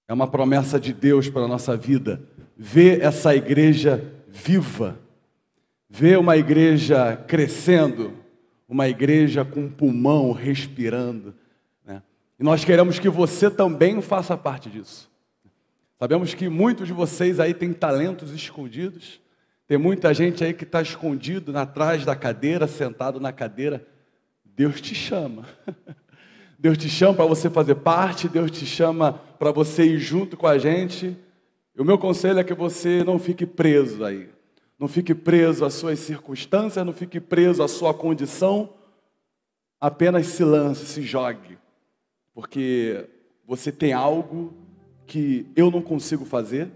É uma promessa de Deus para a nossa vida. Ver essa igreja viva. Ver uma igreja crescendo. Uma igreja com pulmão respirando. Né? E nós queremos que você também faça parte disso. Sabemos que muitos de vocês aí têm talentos escondidos. Tem muita gente aí que está escondido atrás da cadeira, sentado na cadeira. Deus te chama. Deus te chama para você fazer parte, Deus te chama para você ir junto com a gente. E o meu conselho é que você não fique preso aí. Não fique preso às suas circunstâncias, não fique preso à sua condição. Apenas se lance, se jogue. Porque você tem algo que eu não consigo fazer.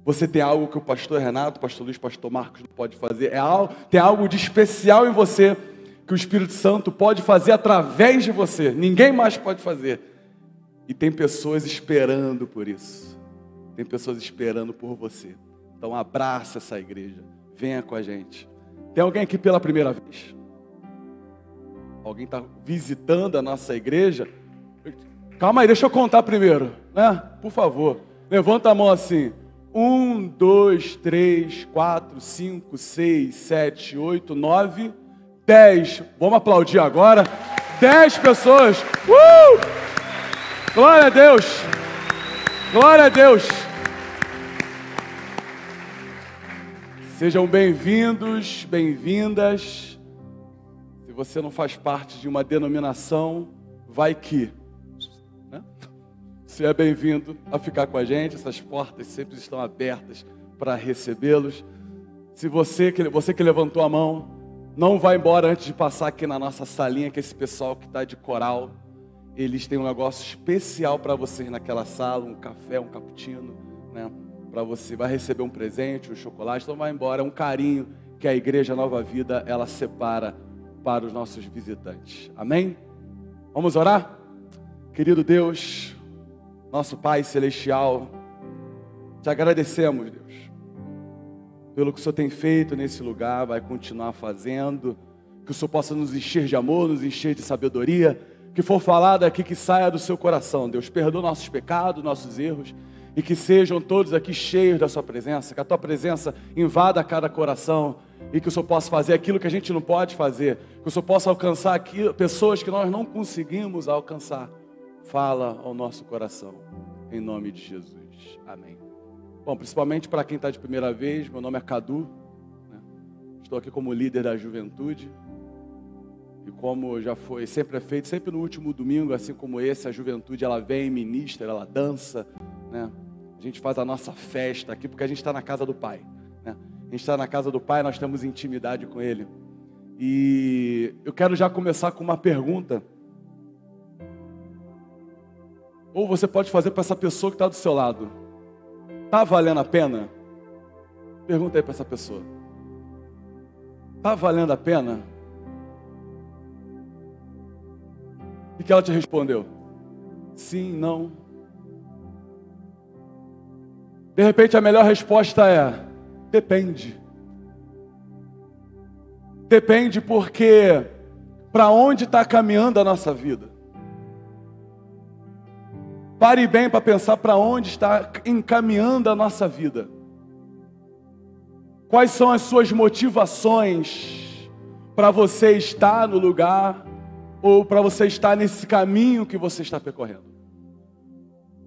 Você tem algo que o pastor Renato, o pastor Luiz, o pastor Marcos não pode fazer. Tem algo de especial em você que o Espírito Santo pode fazer através de você. Ninguém mais pode fazer. E tem pessoas esperando por isso. Tem pessoas esperando por você. Então abraça essa igreja. Venha com a gente. Tem alguém aqui pela primeira vez? Alguém está visitando a nossa igreja? Calma aí, deixa eu contar primeiro, né? Por favor. Levanta a mão assim. 1, 2, 3, 4, 5, 6, 7, 8, 9, 10. Vamos aplaudir agora. 10 pessoas. Glória a Deus. Glória a Deus. Sejam bem-vindos, bem-vindas. Se você não faz parte de uma denominação, vai que, né? Você é bem-vindo a ficar com a gente. Essas portas sempre estão abertas para recebê-los. Se você que levantou a mão, não vai embora antes de passar aqui na nossa salinha, que esse pessoal que está de coral, eles têm um negócio especial para vocês naquela sala, um café, um cappuccino, né? Para você, vai receber um presente, um chocolate, então vai embora. É um carinho que a Igreja Nova Vida, ela separa para os nossos visitantes. Amém? Vamos orar? Querido Deus, nosso Pai Celestial, te agradecemos, Deus, pelo que o Senhor tem feito nesse lugar, vai continuar fazendo, que o Senhor possa nos encher de amor, nos encher de sabedoria, que for falado aqui, que saia do seu coração, Deus, perdoa nossos pecados, nossos erros, e que sejam todos aqui cheios da sua presença, que a tua presença invada cada coração, e que o Senhor possa fazer aquilo que a gente não pode fazer, que o Senhor possa alcançar aqui pessoas que nós não conseguimos alcançar. Fala ao nosso coração, em nome de Jesus, amém. Bom, principalmente para quem está de primeira vez, meu nome é Cadu, né? Estou aqui como líder da juventude, e como já foi, sempre é feito, sempre no último domingo, assim como esse, a juventude ela vem, ministra, ela dança, né? A gente faz a nossa festa aqui, porque a gente está na casa do Pai, né? A gente está na casa do Pai, nós temos intimidade com Ele, e eu quero já começar com uma pergunta. Ou você pode fazer para essa pessoa que está do seu lado. Está valendo a pena? Pergunta aí para essa pessoa. Está valendo a pena? O que ela te respondeu? Sim, não. De repente a melhor resposta é: depende. Depende porque para onde está caminhando a nossa vida? Pare bem para pensar para onde está encaminhando a nossa vida. Quais são as suas motivações para você estar no lugar ou para você estar nesse caminho que você está percorrendo?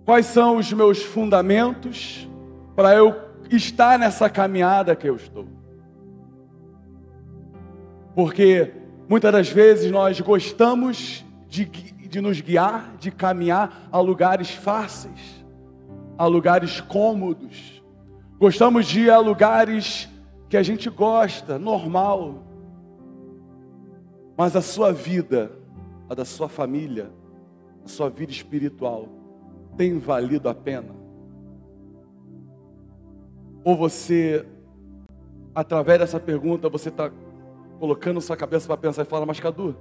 Quais são os meus fundamentos para eu estar nessa caminhada que eu estou? Porque muitas das vezes nós gostamos de nos guiar, de caminhar a lugares fáceis, a lugares cômodos. Gostamos de ir a lugares que a gente gosta, normal. Mas a sua vida, a da sua família, a sua vida espiritual, tem valido a pena? Ou você, através dessa pergunta, você está colocando sua cabeça para pensar e fala: mas Cadu,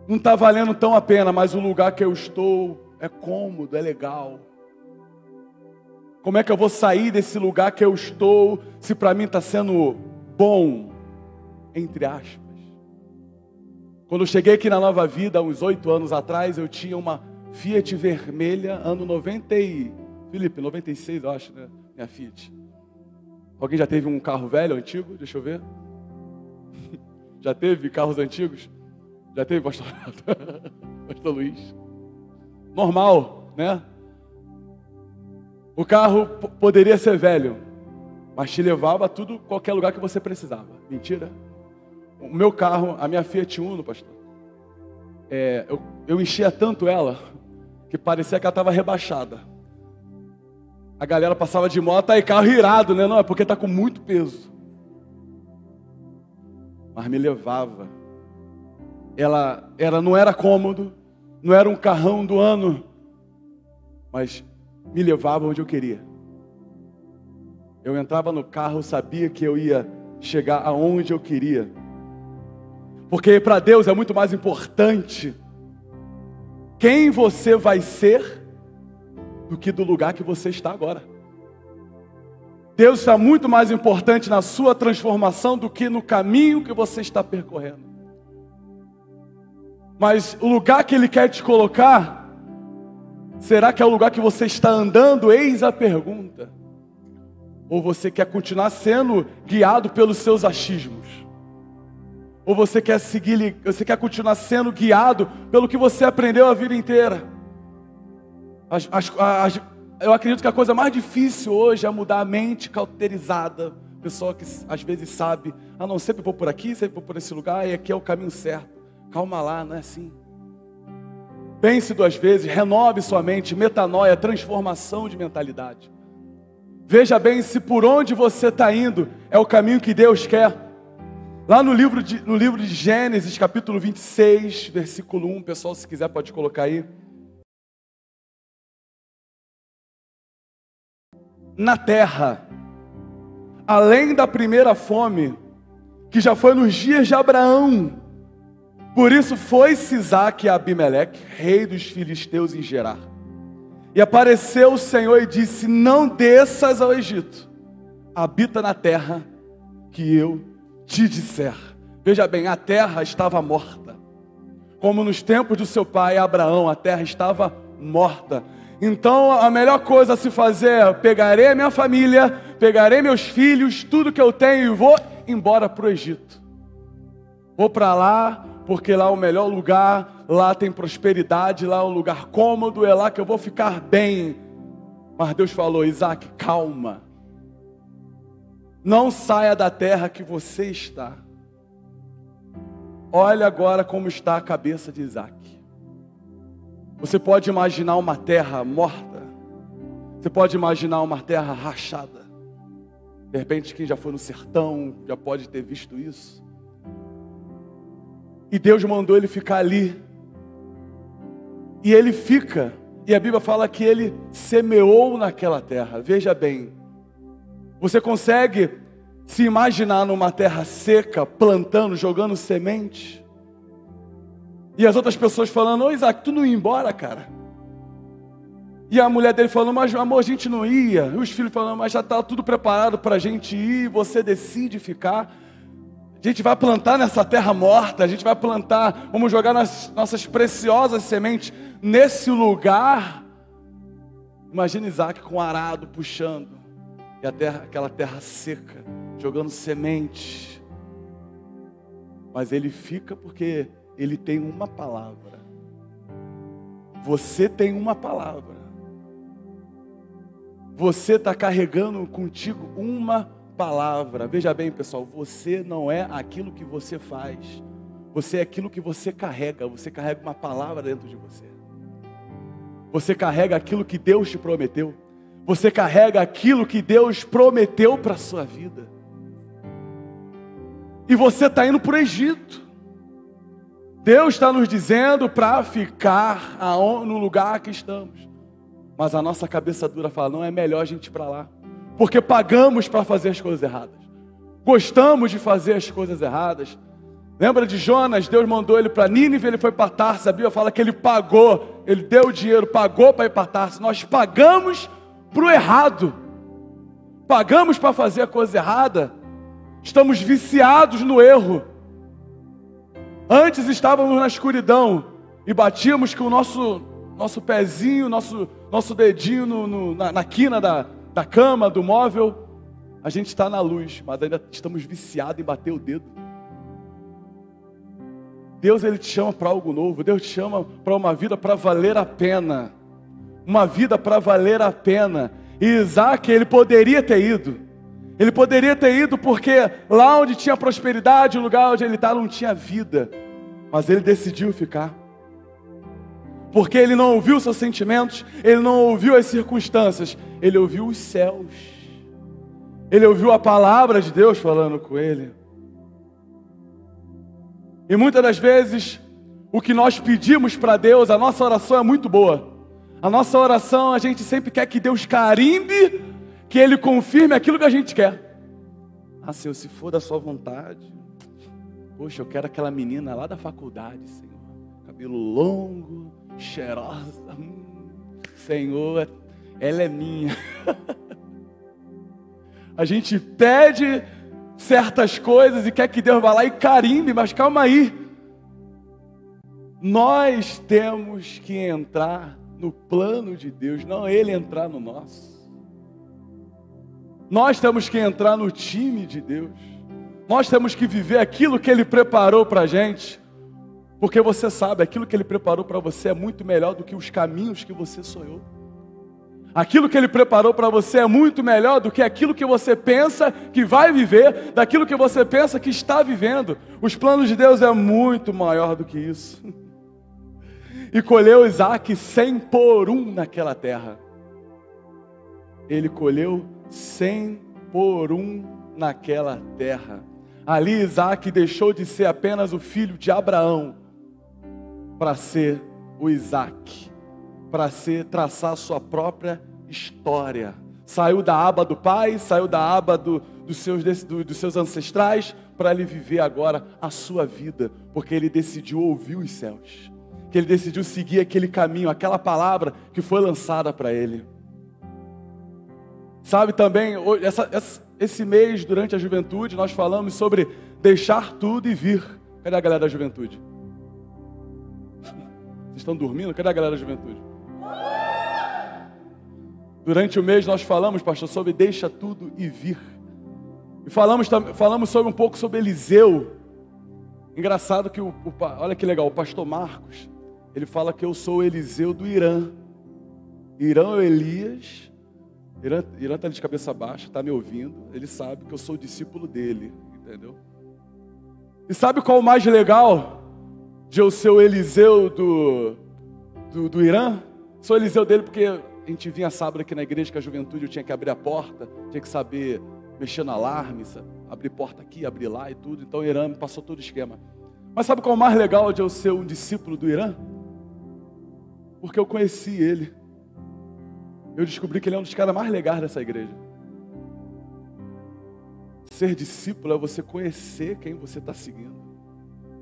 não está valendo tão a pena, mas o lugar que eu estou é cômodo, é legal. Como é que eu vou sair desse lugar que eu estou, se para mim está sendo bom, entre aspas? Quando eu cheguei aqui na Nova Vida, há uns 8 anos atrás, eu tinha uma Fiat vermelha, ano 90 e... Felipe, 96 eu acho, né? Minha Fiat. Alguém já teve um carro velho, antigo? Deixa eu ver. Já teve carros antigos? Já teve, pastor? Pastor Luiz? Normal, né? O carro poderia ser velho, mas te levava a tudo, qualquer lugar que você precisava. Mentira? O meu carro, a minha Fiat Uno, pastor, eu enchia tanto ela, que parecia que ela estava rebaixada. A galera passava de moto, aí carro irado, né? Não, é porque está com muito peso. Mas me levava. Ela não era cômodo, não era um carrão do ano, mas me levava onde eu queria. Eu entrava no carro, sabia que eu ia chegar aonde eu queria. Porque para Deus é muito mais importante quem você vai ser do que do lugar que você está agora. Deus está muito mais importante na sua transformação do que no caminho que você está percorrendo. Mas o lugar que Ele quer te colocar, será que é o lugar que você está andando? Eis a pergunta. Ou você quer continuar sendo guiado pelos seus achismos? Ou você quer continuar sendo guiado pelo que você aprendeu a vida inteira? Eu acredito que a coisa mais difícil hoje é mudar a mente cauterizada. Pessoa que às vezes sabe, não, sempre vou por aqui, sempre vou por esse lugar, e aqui é o caminho certo. Calma lá, não é assim. Pense 2 vezes, renove sua mente, metanoia, transformação de mentalidade. Veja bem se por onde você está indo é o caminho que Deus quer. Lá no livro de Gênesis, capítulo 26, versículo 1, pessoal, se quiser pode colocar aí. Na terra, além da primeira fome, que já foi nos dias de Abraão, por isso foi-se Isaque a Abimeleque, rei dos filisteus em Gerar. E apareceu o Senhor e disse: não desças ao Egito, habita na terra que eu te disser. Veja bem, a terra estava morta. Como nos tempos do seu pai Abraão, a terra estava morta. Então a melhor coisa a se fazer é: pegarei a minha família, pegarei meus filhos, tudo que eu tenho e vou embora para o Egito. Vou para lá, porque lá é o melhor lugar, lá tem prosperidade, lá é um lugar cômodo, é lá que eu vou ficar bem. Mas Deus falou: Isaque, calma. Não saia da terra que você está. Olha agora como está a cabeça de Isaque. Você pode imaginar uma terra morta? Você pode imaginar uma terra rachada? De repente quem já foi no sertão já pode ter visto isso. E Deus mandou ele ficar ali. E ele fica. E a Bíblia fala que ele semeou naquela terra. Veja bem. Você consegue se imaginar numa terra seca, plantando, jogando semente? E as outras pessoas falando: ô Isaque, tu não ia embora, cara? E a mulher dele falando: mas amor, a gente não ia. E os filhos falando: mas já está tudo preparado para a gente ir, você decide ficar. A gente vai plantar nessa terra morta, a gente vai plantar, vamos jogar nossas preciosas sementes nesse lugar. Imagina Isaque com arado puxando, e aquela terra seca, jogando semente. Mas ele fica porque ele tem uma palavra. Você tem uma palavra. Você está carregando contigo uma palavra. Veja bem, pessoal, você não é aquilo que você faz. Você é aquilo que você carrega. Você carrega uma palavra dentro de você. Você carrega aquilo que Deus te prometeu. Você carrega aquilo que Deus prometeu para a sua vida. E você está indo para o Egito. Deus está nos dizendo para ficar no lugar que estamos. Mas a nossa cabeça dura fala: não, é melhor a gente ir para lá. Porque pagamos para fazer as coisas erradas. Gostamos de fazer as coisas erradas. Lembra de Jonas? Deus mandou ele para Nínive, ele foi para Tarso. A Bíblia fala que ele pagou, ele deu dinheiro, pagou para ir para Tarso. Nós pagamos para o errado. Pagamos para fazer a coisa errada. Estamos viciados no erro. Antes estávamos na escuridão e batíamos com o nosso nosso pezinho, nosso dedinho na quina da cama, do móvel, a gente está na luz, mas ainda estamos viciados em bater o dedo. Deus, Ele te chama para algo novo. Deus te chama para uma vida para valer a pena. Uma vida para valer a pena. E Isaac, ele poderia ter ido. Ele poderia ter ido porque lá onde tinha prosperidade, o lugar onde ele estava não tinha vida. Mas ele decidiu ficar. Porque ele não ouviu seus sentimentos, ele não ouviu as circunstâncias, ele ouviu os céus. Ele ouviu a palavra de Deus falando com ele. E muitas das vezes, o que nós pedimos para Deus, a nossa oração é muito boa. A nossa oração, a gente sempre quer que Deus carimbe, que Ele confirme aquilo que a gente quer. Ah, Senhor, se for da sua vontade, poxa, eu quero aquela menina lá da faculdade, Senhor. Cabelo longo, cheirosa. Senhor, ela é minha. A gente pede certas coisas e quer que Deus vá lá e carimbe, mas calma aí. Nós temos que entrar no plano de Deus, não Ele entrar no nosso. Nós temos que entrar no time de Deus. Nós temos que viver aquilo que Ele preparou para a gente. Porque você sabe, aquilo que Ele preparou para você é muito melhor do que os caminhos que você sonhou. Aquilo que Ele preparou para você é muito melhor do que aquilo que você pensa que vai viver, daquilo que você pensa que está vivendo. Os planos de Deus é muito maior do que isso. E colheu Isaac 100 por 1 naquela terra. Ele colheu 100 por 1 naquela terra. Ali Isaac deixou de ser apenas o filho de Abraão para ser o Isaac, para traçar sua própria história. Saiu da aba do pai, saiu da aba dos seus ancestrais, para ele viver agora a sua vida, porque ele decidiu ouvir os céus, que ele decidiu seguir aquele caminho, aquela palavra que foi lançada para ele. Sabe também, esse mês, durante a juventude, nós falamos sobre deixar tudo e vir. Cadê a galera da juventude? Vocês estão dormindo? Cadê a galera da juventude? Durante o mês nós falamos, pastor, sobre deixa tudo e vir. E falamos sobre um pouco sobre Eliseu. Engraçado que, olha que legal, o pastor Marcos, ele fala que eu sou o Eliseu do Irã. Irã é o Elias. Irã está de cabeça baixa, está me ouvindo. Ele sabe que eu sou o discípulo dele, entendeu? E sabe qual é o mais legal de eu ser o Eliseu do Irã? Sou o Eliseu dele porque a gente vinha sábado aqui na igreja que a juventude eu tinha que abrir a porta, tinha que saber mexer no alarme, abrir porta aqui, abrir lá e tudo. Então o Irã me passou todo o esquema. Mas sabe qual é o mais legal de eu ser um discípulo do Irã? Porque eu conheci ele. Eu descobri que ele é um dos caras mais legais dessa igreja. Ser discípulo é você conhecer quem você está seguindo.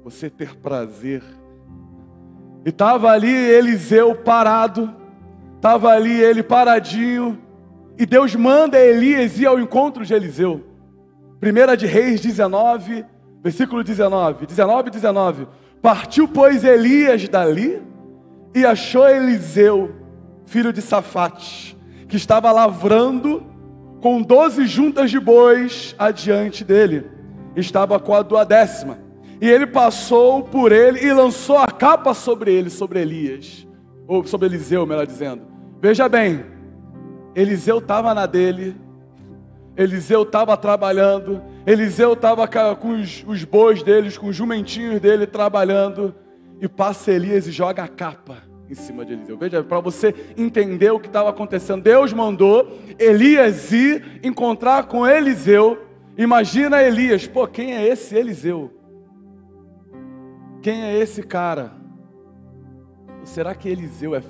Você ter prazer. E estava ali Eliseu parado. Estava ali ele paradinho. E Deus manda Elias ir ao encontro de Eliseu. 1 de Reis 19, versículo 19. 19. Partiu, pois, Elias dali e achou Eliseu, filho de Safate, que estava lavrando com 12 juntas de bois adiante dele. Estava com a 12ª. E ele passou por ele e lançou a capa sobre ele, sobre Elias. Ou sobre Eliseu, melhor dizendo. Veja bem, Eliseu estava na dele. Eliseu estava trabalhando. Eliseu estava com os bois deles, com os jumentinhos dele trabalhando. E passa Elias e joga a capa em cima de Eliseu. Veja, para você entender o que estava acontecendo. Deus mandou Elias ir encontrar com Eliseu. Imagina Elias. Pô, quem é esse Eliseu? Quem é esse cara? Será que Eliseu é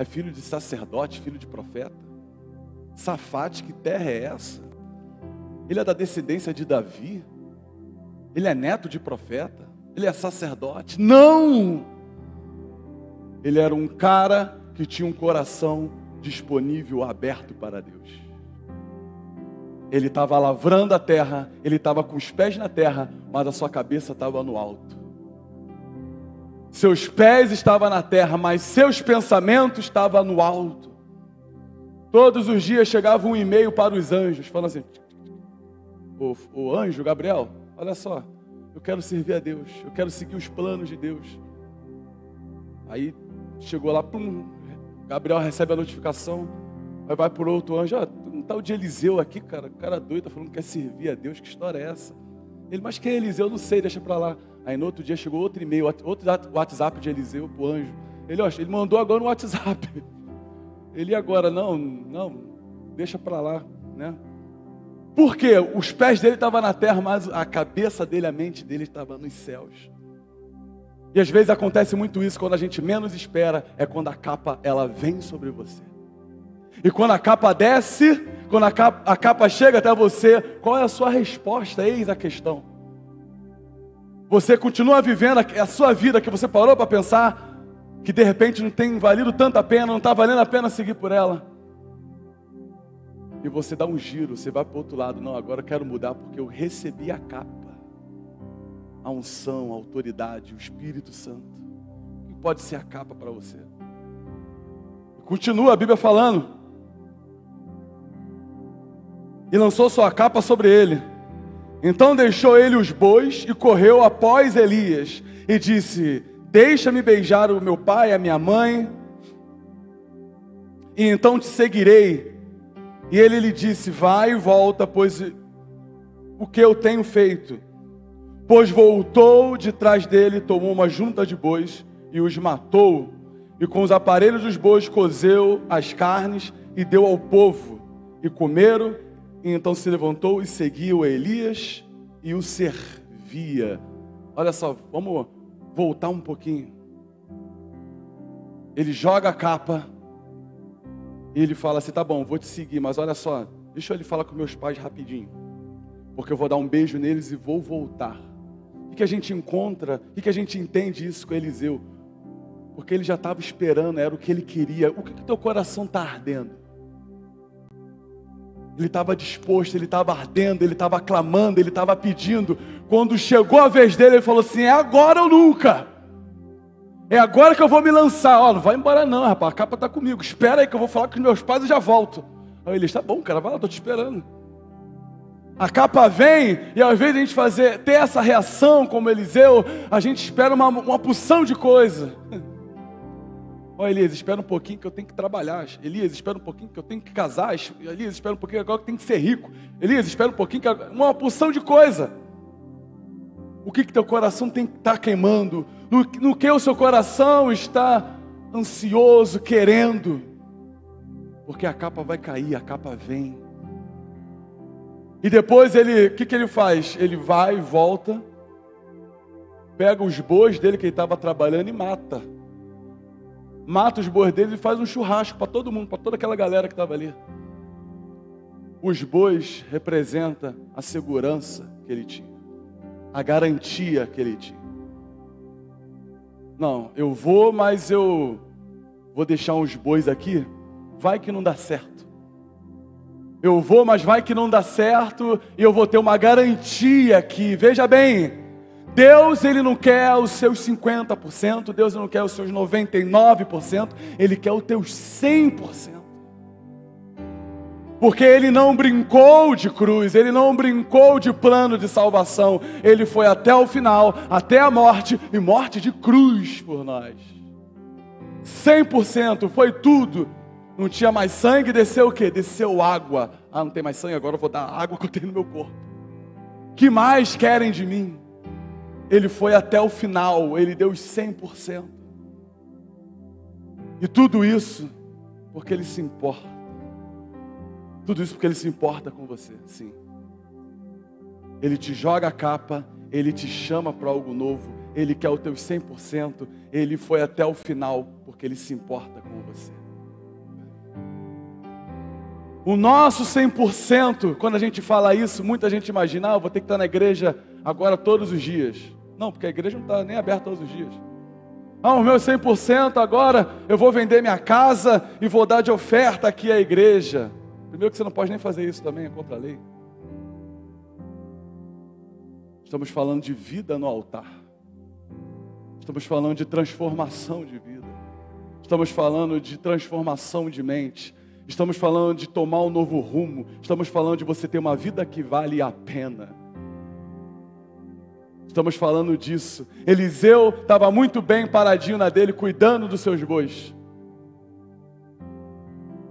filho de sacerdote, filho de profeta? Safate, que terra é essa? Ele é da descendência de Davi? Ele é neto de profeta? Ele é sacerdote? Não! Ele era um cara que tinha um coração disponível, aberto para Deus. Ele estava lavrando a terra, ele estava com os pés na terra, mas a sua cabeça estava no alto. Seus pés estavam na terra, mas seus pensamentos estavam no alto. Todos os dias chegava um e-mail para os anjos, falando assim: o anjo Gabriel, olha só, eu quero servir a Deus, eu quero seguir os planos de Deus. Aí chegou lá, pum, Gabriel recebe a notificação, aí vai por outro anjo: um tal de Eliseu aqui, cara doido, tá falando que quer servir a Deus, que história é essa? Ele: mas quem é Eliseu? Eu não sei, deixa pra lá. Aí no outro dia chegou outro e-mail, outro WhatsApp de Eliseu pro anjo. Ele mandou agora no WhatsApp. Ele agora, não, deixa pra lá, né? Por quê? Os pés dele estavam na terra, mas a cabeça dele, a mente dele estava nos céus. E às vezes acontece muito isso, quando a gente menos espera, é quando a capa, ela vem sobre você. E quando a capa desce, quando a capa chega até você, qual é a sua resposta? Eis a questão. Você continua vivendo a sua vida que você parou para pensar que de repente não tem valido tanta pena, não está valendo a pena seguir por ela. E você dá um giro, você vai para o outro lado: não, agora eu quero mudar porque eu recebi a capa, a unção, a autoridade, o Espírito Santo. O que pode ser a capa para você? Continua a Bíblia falando: e lançou sua capa sobre ele. Então deixou ele os bois e correu após Elias e disse: deixa-me beijar o meu pai e a minha mãe, e então te seguirei. E ele lhe disse: vai e volta, pois o que eu tenho feito? Pois voltou de trás dele, tomou uma junta de bois e os matou, e com os aparelhos dos bois cozeu as carnes e deu ao povo, e comeram. E então se levantou e seguiu a Elias e o servia. Olha só, vamos voltar um pouquinho. Ele joga a capa e ele fala assim: tá bom, vou te seguir, mas olha só, deixa eu falar com meus pais rapidinho, porque eu vou dar um beijo neles e vou voltar. O que a gente encontra, o que a gente entende isso com Eliseu? Porque ele já estava esperando, era o que ele queria. O que teu coração está ardendo? Ele estava disposto, ele estava ardendo, ele estava clamando, ele estava pedindo. Quando chegou a vez dele, ele falou assim: é agora ou nunca. É agora que eu vou me lançar. Ó, não vai embora não, rapaz, a capa está comigo. Espera aí que eu vou falar com os meus pais e já volto. Aí ele: está bom, cara, vai lá, estou te esperando. A capa vem, e ao invés de a gente ter essa reação como Eliseu, a gente espera uma porção de coisa. Ó, Elias, espera um pouquinho que eu tenho que trabalhar. Elias, espera um pouquinho que eu tenho que casar. Elias, espera um pouquinho agora que eu tenho que ser rico. Elias, espera um pouquinho que uma porção de coisa. O que teu coração tem que estar queimando? No que o seu coração está ansioso, querendo? Porque a capa vai cair, a capa vem. E depois o que ele faz? Ele vai e volta, pega os bois dele que ele estava trabalhando e mata. Mata os bois dele e faz um churrasco para todo mundo, para toda aquela galera que estava ali. Os bois representam a segurança que ele tinha, a garantia que ele tinha. Não, eu vou, mas eu vou deixar uns bois aqui, vai que não dá certo. Eu vou, mas vai que não dá certo, e eu vou ter uma garantia aqui. Veja bem, Deus, Ele não quer os seus 50%, Deus não quer os seus 99%, Ele quer os teus 100%. Porque Ele não brincou de cruz, Ele não brincou de plano de salvação, Ele foi até o final, até a morte, e morte de cruz por nós. 100%, foi tudo. Não tinha mais sangue, desceu o quê? Desceu água. Ah, não tem mais sangue, agora eu vou dar a água que eu tenho no meu corpo. Que mais querem de mim? Ele foi até o final, Ele deu os 100%. E tudo isso porque Ele se importa. Tudo isso porque Ele se importa com você, sim. Ele te joga a capa, Ele te chama para algo novo, Ele quer o teu 100%, Ele foi até o final porque Ele se importa com você. O nosso 100%, quando a gente fala isso, muita gente imagina: eu vou ter que estar na igreja agora todos os dias. Não, porque a igreja não está nem aberta todos os dias. O meu 100% agora, eu vou vender minha casa e vou dar de oferta aqui à igreja. Primeiro que você não pode nem fazer isso também, é contra a lei. Estamos falando de vida no altar. Estamos falando de transformação de vida. Estamos falando de transformação de mente. Estamos falando de tomar um novo rumo. Estamos falando de você ter uma vida que vale a pena. Estamos falando disso. Eliseu estava muito bem paradinho na dele, cuidando dos seus bois.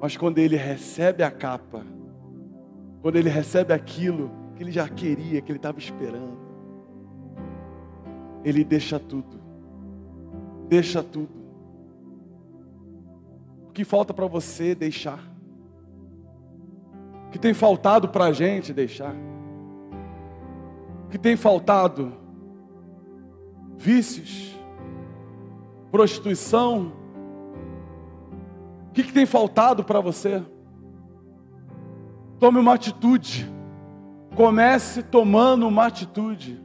Mas quando ele recebe a capa, quando ele recebe aquilo que ele já queria, que ele estava esperando, ele deixa tudo. Deixa tudo. O que falta para você deixar? O que tem faltado para a gente deixar? O que tem faltado? Vícios? Prostituição? O que tem faltado para você? Tome uma atitude. Comece tomando uma atitude.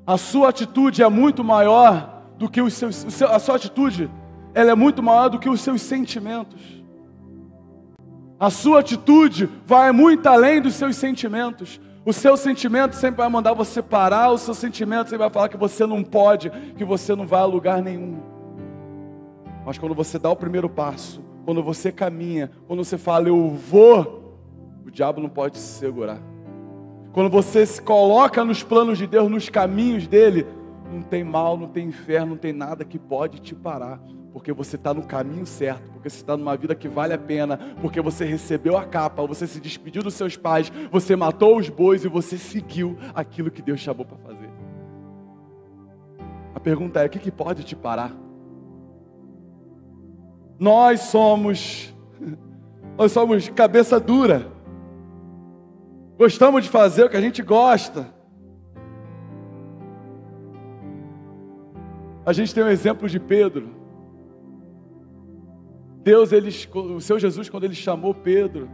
A sua atitude é muito maior do que a sua atitude, ela é muito maior do que os seus sentimentos. A sua atitude vai muito além dos seus sentimentos. O seu sentimento sempre vai mandar você parar, o seu sentimento sempre vai falar que você não pode, que você não vai a lugar nenhum. Mas quando você dá o primeiro passo, quando você caminha, quando você fala, eu vou, o diabo não pode se segurar. Quando você se coloca nos planos de Deus, nos caminhos dele, não tem mal, não tem inferno, não tem nada que pode te parar. Porque você está no caminho certo, porque você está numa vida que vale a pena, porque você recebeu a capa, você se despediu dos seus pais, você matou os bois e você seguiu aquilo que Deus chamou para fazer. A pergunta é, o que pode te parar? Nós somos cabeça dura. Gostamos de fazer o que a gente gosta. A gente tem um exemplo de Pedro. O Senhor Jesus, quando ele chamou Pedro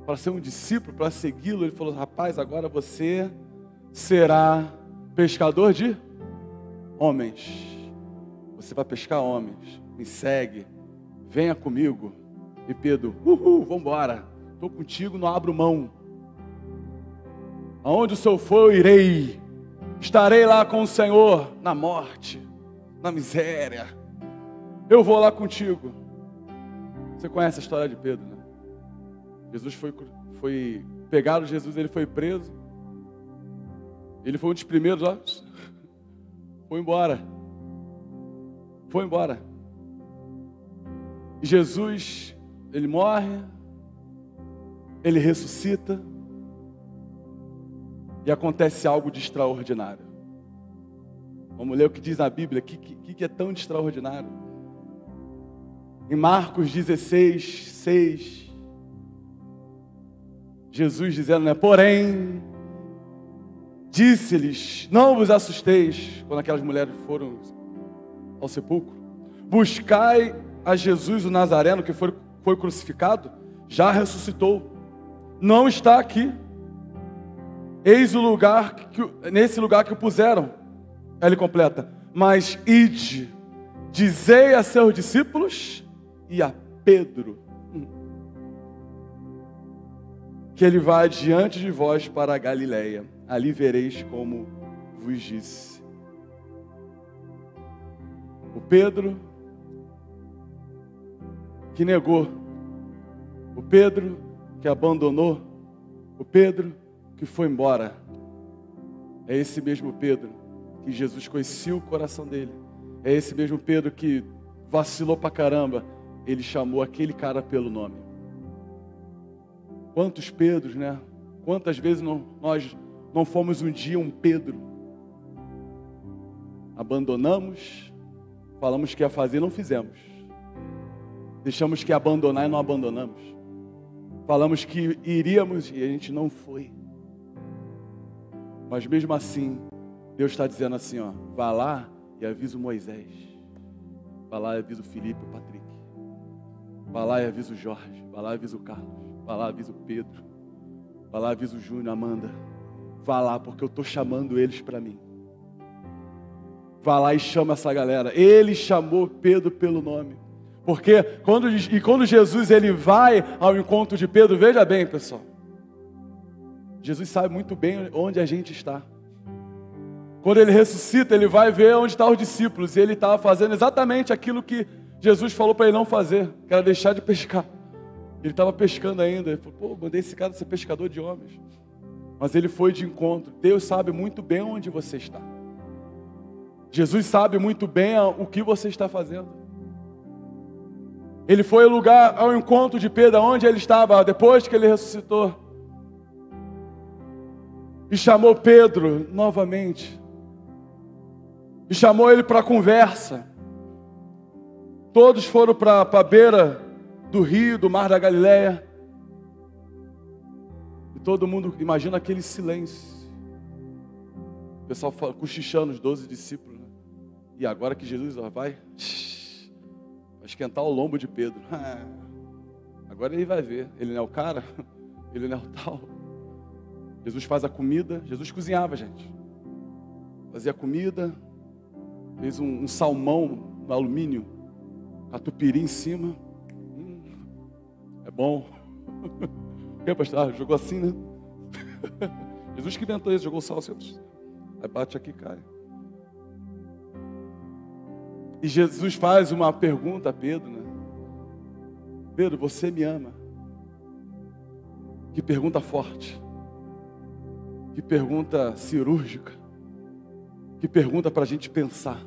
para ser um discípulo, para segui-lo, ele falou, rapaz, agora você será pescador de homens. Você vai pescar homens. Me segue, venha comigo. E Pedro, vamos embora. Estou contigo, não abro mão. Aonde o Senhor for, eu irei. Estarei lá com o Senhor na morte, na miséria. Eu vou lá contigo. Você conhece a história de Pedro, né? Jesus foi pegaram Jesus, ele foi preso. Ele foi um dos primeiros, ó. Foi embora. Foi embora. E Jesus, ele morre, ele ressuscita, e acontece algo de extraordinário. Vamos ler o que diz na Bíblia, o que é tão de extraordinário. Em Marcos 16, 6, Jesus dizendo, né? Porém, disse-lhes, não vos assusteis, quando aquelas mulheres foram ao sepulcro, buscai a Jesus o Nazareno, que foi crucificado, já ressuscitou, não está aqui, eis o lugar, nesse lugar que o puseram. Aí ele completa, mas ide, dizei a seus discípulos e a Pedro, que ele vai diante de vós para a Galileia, ali vereis como vos disse. O Pedro que negou, o Pedro que abandonou, o Pedro que foi embora, é esse mesmo Pedro que Jesus conhecia o coração dele, é esse mesmo Pedro que vacilou pra caramba, ele chamou aquele cara pelo nome. Quantos Pedros, né? Quantas vezes nós não fomos um dia um Pedro? Abandonamos, falamos que ia fazer e não fizemos. Deixamos que ia abandonar e não abandonamos. Falamos que iríamos e a gente não foi. Mas mesmo assim, Deus está dizendo assim, ó, vá lá e avisa o Moisés. Vá lá e avisa o Felipe, o Patrick. Vá lá e avisa o Jorge. Vá lá e avisa o Carlos. Vá lá e avisa o Pedro. Vá lá e avisa o Júnior, Amanda. Vá lá, porque eu estou chamando eles para mim. Vá lá e chama essa galera. Ele chamou Pedro pelo nome. Porque quando Jesus ele vai ao encontro de Pedro, veja bem, pessoal. Jesus sabe muito bem onde a gente está. Quando ele ressuscita, ele vai ver onde estão os discípulos. E ele estava fazendo exatamente aquilo que Jesus falou para ele não fazer, que era deixar de pescar. Ele estava pescando ainda. Ele falou, mandei esse cara ser pescador de homens. Mas ele foi de encontro. Deus sabe muito bem onde você está. Jesus sabe muito bem o que você está fazendo. Ele foi ao encontro de Pedro, onde ele estava, depois que ele ressuscitou. E chamou Pedro novamente. E chamou ele para conversa. Todos foram para a beira do rio, do mar da Galileia. E todo mundo imagina aquele silêncio. O pessoal cochichando, os 12 discípulos. Né? E agora que Jesus vai esquentar o lombo de Pedro. Agora ele vai ver. Ele não é o cara, ele não é o tal. Jesus faz a comida. Jesus cozinhava, gente. Fazia comida. Fez um salmão no alumínio. Catupiry em cima. É bom. Que, pastor? Jogou assim, né? Jesus que inventou isso. Jogou sal assim. Aí bate aqui e cai. E Jesus faz uma pergunta a Pedro, né? Pedro, você me ama? Que pergunta forte. Que pergunta cirúrgica. Que pergunta para a gente pensar.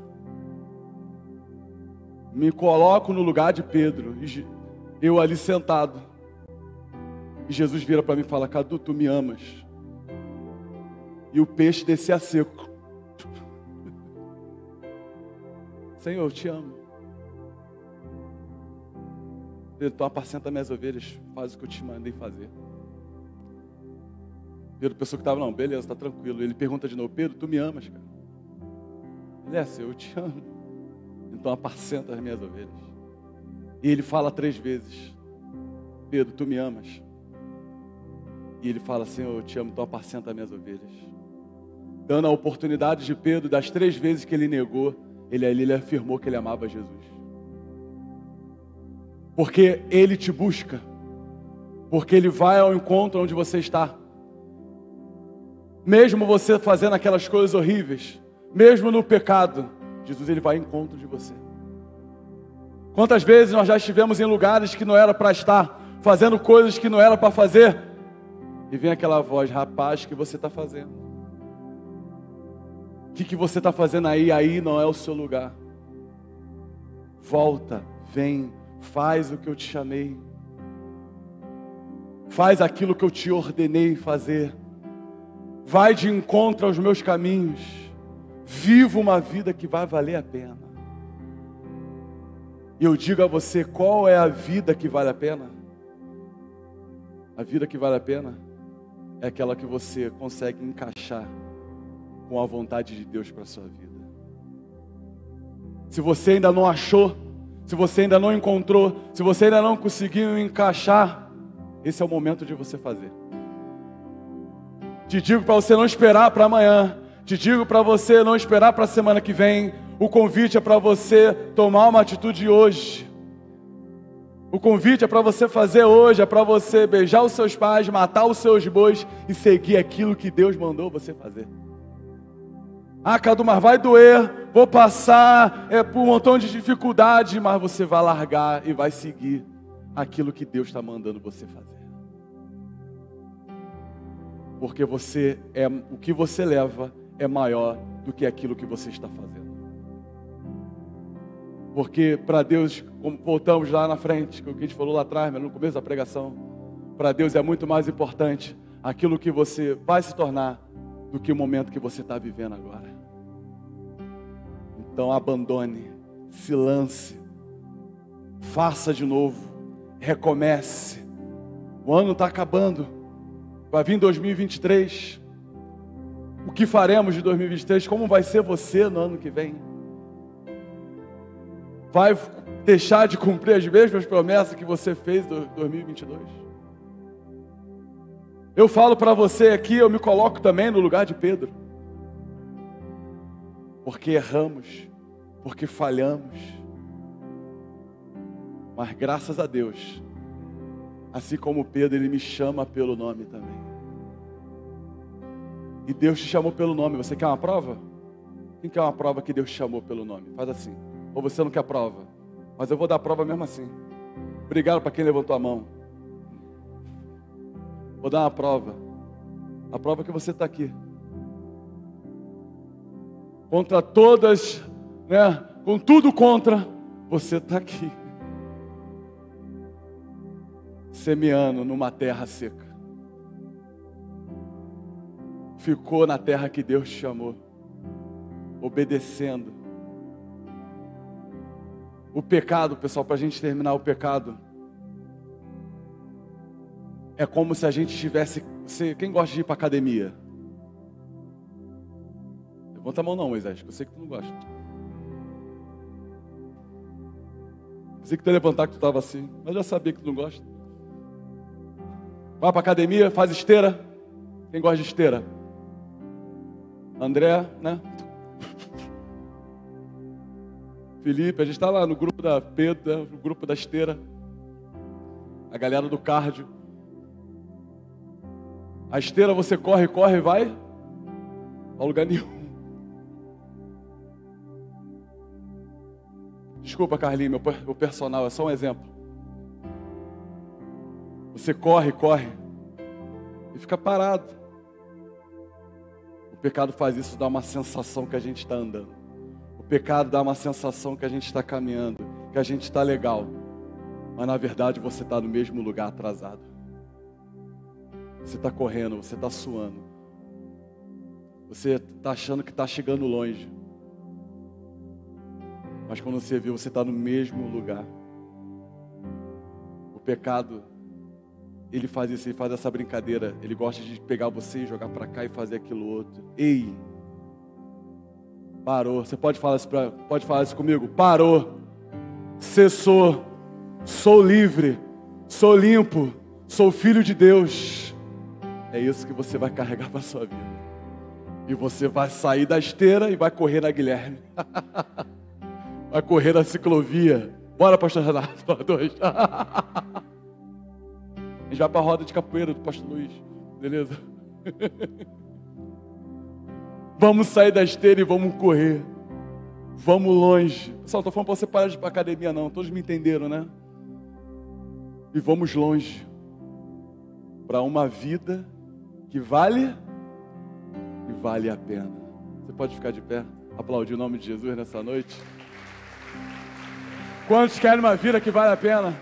Me coloco no lugar de Pedro. E eu ali sentado. E Jesus vira para mim e fala, Cadu, tu me amas. E o peixe descia seco. Senhor, eu te amo. Pedro, tu apacenta minhas ovelhas, faz o que eu te mandei fazer. Pedro pensou que estava, não, beleza, está tranquilo. Ele pergunta de novo, Pedro, tu me amas, cara? Ele é, Senhor, eu te amo. Então apacenta as minhas ovelhas. E ele fala 3 vezes, Pedro, tu me amas? E ele fala, Senhor, eu te amo, então apacenta as minhas ovelhas. Dando a oportunidade de Pedro, das 3 vezes que ele negou, ele afirmou que ele amava Jesus. Porque ele te busca. Porque ele vai ao encontro onde você está. Mesmo você fazendo aquelas coisas horríveis, mesmo no pecado, Jesus ele vai ao encontro de você. Quantas vezes nós já estivemos em lugares que não era para estar, fazendo coisas que não era para fazer, e vem aquela voz, rapaz, o que você está fazendo? O que você está fazendo aí? Aí não é o seu lugar. Volta, vem, faz o que eu te chamei. Faz aquilo que eu te ordenei fazer. Vai de encontro aos meus caminhos. Viva uma vida que vai valer a pena. E eu digo a você, qual é a vida que vale a pena? A vida que vale a pena é aquela que você consegue encaixar com a vontade de Deus para a sua vida. Se você ainda não achou, se você ainda não encontrou, se você ainda não conseguiu encaixar, esse é o momento de você fazer. Te digo para você não esperar para amanhã. Te digo para você não esperar para a semana que vem. O convite é para você tomar uma atitude hoje. O convite é para você fazer hoje, é para você beijar os seus pais, matar os seus bois e seguir aquilo que Deus mandou você fazer. Ah, Cadu, mas vai doer, vou passar por um montão de dificuldade, mas você vai largar e vai seguir aquilo que Deus está mandando você fazer. Porque o que você leva é maior do que aquilo que você está fazendo. Porque para Deus, como voltamos lá na frente, o que a gente falou lá atrás, no começo da pregação, para Deus é muito mais importante aquilo que você vai se tornar do que o momento que você está vivendo agora. Então abandone, se lance, faça de novo, recomece. O ano está acabando, vai vir 2023. O que faremos de 2023? Como vai ser você no ano que vem? Vai deixar de cumprir as mesmas promessas que você fez em 2022? Eu falo para você aqui, eu me coloco também no lugar de Pedro. Porque erramos, porque falhamos. Mas graças a Deus, assim como Pedro, ele me chama pelo nome também. E Deus te chamou pelo nome. Você quer uma prova? Quem quer uma prova que Deus chamou pelo nome? Faz assim. Ou você não quer prova? Mas eu vou dar prova mesmo assim. Obrigado para quem levantou a mão. Vou dar uma prova. A prova é que você está aqui. Contra todas, né? Com tudo contra, você está aqui. Semeando numa terra seca. Ficou na terra que Deus te chamou. Obedecendo. O pecado, pessoal, para a gente terminar, o pecado é como se a gente tivesse... Quem gosta de ir para academia? Levanta a mão não, Moisés, que eu sei que tu não gosta. Eu sei que tu ia levantar que tu estava assim, mas eu já sabia que tu não gosta. Vai para academia, faz esteira. Quem gosta de esteira? André, né? Felipe, a gente está lá no grupo da Pedro, no grupo da esteira. A galera do cardio. A esteira você corre, corre e vai a lugar nenhum. Desculpa, Carlinhos, meu personal, é só um exemplo. Você corre, corre e fica parado. O pecado faz isso, dá uma sensação que a gente está andando. O pecado dá uma sensação que a gente está caminhando, que a gente está legal. Mas na verdade você está no mesmo lugar atrasado. Você está correndo, você está suando. Você está achando que está chegando longe. Mas quando você viu, você está no mesmo lugar. O pecado, ele faz isso, ele faz essa brincadeira. Ele gosta de pegar você e jogar para cá e fazer aquilo outro. Ei! Parou. Você pode falar isso comigo? Parou. Cessou. Sou livre. Sou limpo. Sou filho de Deus. É isso que você vai carregar para a sua vida. E você vai sair da esteira e vai correr na Guilherme. Vai correr na ciclovia. Bora, pastor Renato. Dois. A gente vai para a roda de capoeira do pastor Luiz. Beleza? Vamos sair da esteira e vamos correr. Vamos longe. Pessoal, estou falando para você parar de ir para a academia não. Todos me entenderam, né? E vamos longe. Para uma vida que vale e vale a pena. Você pode ficar de pé, aplaudir o nome de Jesus nessa noite? Quantos querem uma vida que vale a pena?